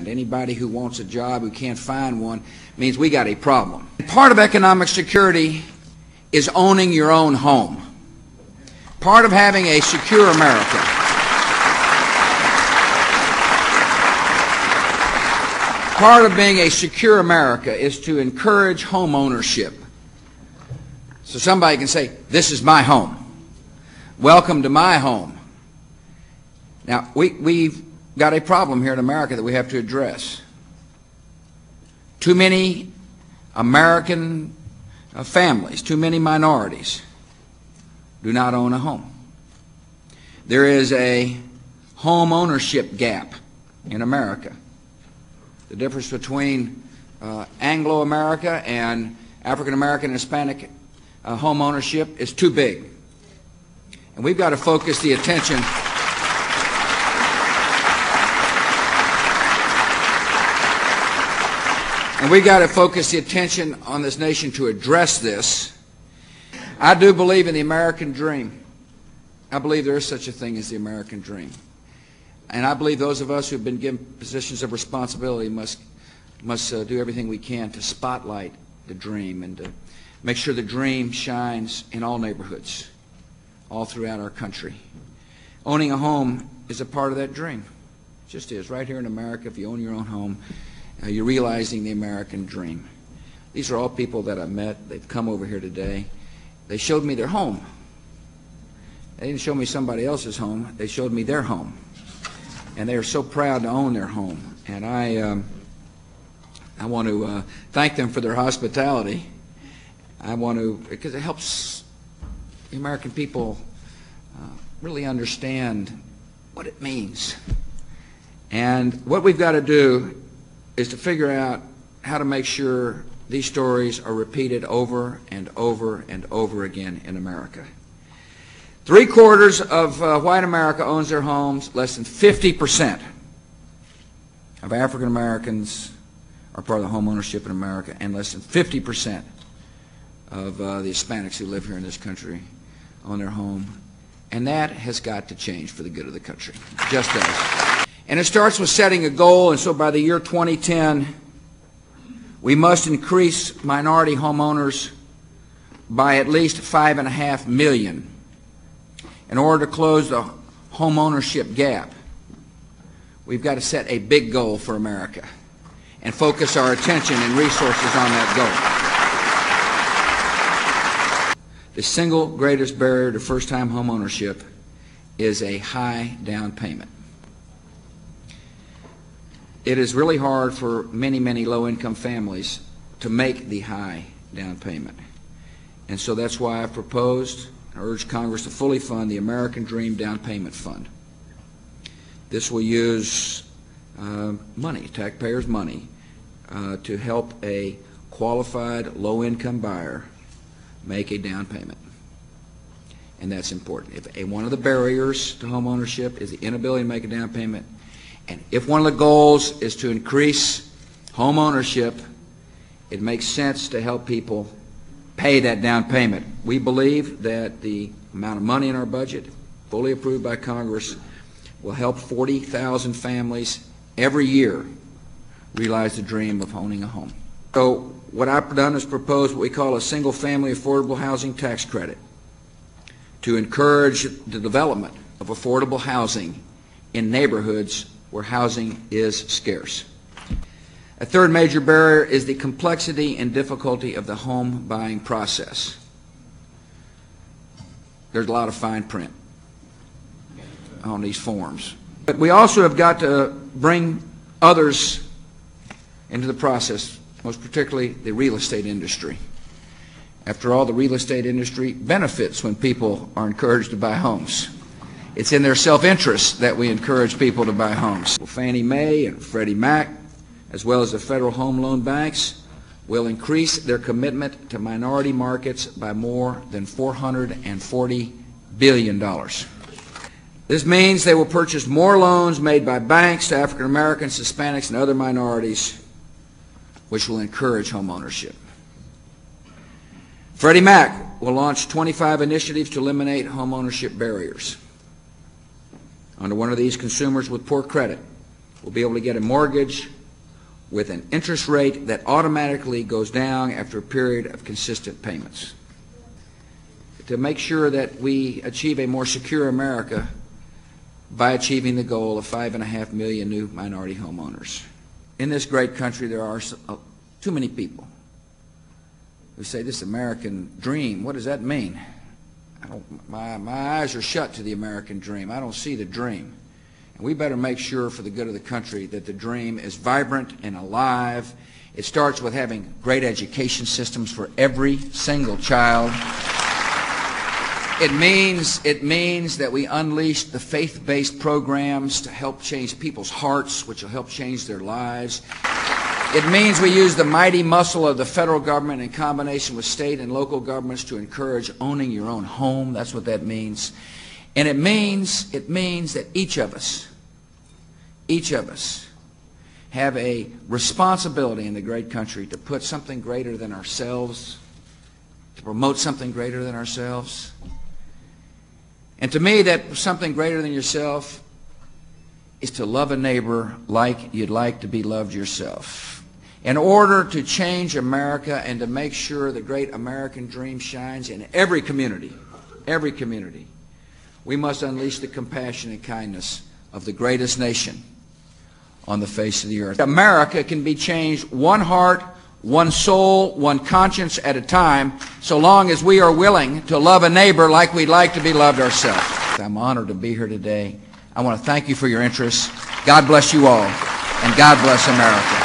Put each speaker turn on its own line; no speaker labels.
unemployment. Anybody who wants a job who can't find one means we got a problem. Part of economic security is owning your own home. Part of having a secure America. Part of being a secure America is to encourage home ownership. So somebody can say, this is my home. Welcome to my home. Now, we've got a problem here in America that we have to address. Too many American families, too many minorities do not own a home. There is a home ownership gap in America. The difference between Anglo-America and African-American and Hispanic home ownership is too big. And we've got to focus the attention on this nation to address this. I do believe in the American dream. I believe there is such a thing as the American dream. And I believe those of us who have been given positions of responsibility must do everything we can to spotlight the dream and to make sure the dream shines in all neighborhoods, all throughout our country. Owning a home is a part of that dream. It just is. Right here in America, if you own your own home, you're realizing the American dream. These are all people that I met. They've come over here today. They showed me their home. They didn't show me somebody else's home. They showed me their home. And they are so proud to own their home. And I want to thank them for their hospitality. I want to, because it helps the American people really understand what it means. And what we've got to do is to figure out how to make sure these stories are repeated over and over and over again in America. 3/4 of white America owns their homes. Less than 50% of African Americans are part of the home ownership in America, and less than 50% of the Hispanics who live here in this country own their home. And that has got to change for the good of the country. It just does. And it starts with setting a goal, and so by the year 2010, we must increase minority homeowners by at least 5.5 million. In order to close the home ownership gap, we've got to set a big goal for America and focus our attention and resources on that goal. The single greatest barrier to first-time home ownership is a high down payment. It is really hard for many, many low-income families to make the high down payment. And so that's why I've proposed and urged Congress to fully fund the American Dream Down Payment Fund. This will use money, taxpayers' money, to help a qualified low-income buyer make a down payment. And that's important. If one of the barriers to home ownership is the inability to make a down payment, and if one of the goals is to increase home ownership, it makes sense to help people pay that down payment. We believe that the amount of money in our budget, fully approved by Congress, will help 40,000 families every year realize the dream of owning a home. So what I've done is propose what we call a single-family affordable housing tax credit to encourage the development of affordable housing in neighborhoods where housing is scarce. A third major barrier is the complexity and difficulty of the home buying process. There's a lot of fine print on these forms. But we also have got to bring others into the process, most particularly the real estate industry. After all, the real estate industry benefits when people are encouraged to buy homes. It's in their self-interest that we encourage people to buy homes. Fannie Mae and Freddie Mac, as well as the federal home loan banks, will increase their commitment to minority markets by more than $440 billion. This means they will purchase more loans made by banks to African Americans, Hispanics, and other minorities, which will encourage home ownership. Freddie Mac will launch 25 initiatives to eliminate home ownership barriers. Under one of these, consumers with poor credit will be able to get a mortgage with an interest rate that automatically goes down after a period of consistent payments. To make sure that we achieve a more secure America by achieving the goal of 5.5 million new minority homeowners. In this great country, there are too many people who say this American dream, what does that mean? My eyes are shut to the American dream. I don't see the dream. And we better make sure for the good of the country that the dream is vibrant and alive. It starts with having great education systems for every single child. It means that we unleash the faith-based programs to help change people's hearts, which will help change their lives. It means we use the mighty muscle of the federal government in combination with state and local governments to encourage owning your own home. That's what that means. And it means that each of us have a responsibility in the great country to put something greater than ourselves, to promote something greater than ourselves. And to me, that something greater than yourself is to love a neighbor like you'd like to be loved yourself. In order to change America and to make sure the great American dream shines in every community, we must unleash the compassion and kindness of the greatest nation on the face of the earth. America can be changed one heart, one soul, one conscience at a time, so long as we are willing to love a neighbor like we'd like to be loved ourselves. I'm honored to be here today. I want to thank you for your interest. God bless you all, and God bless America.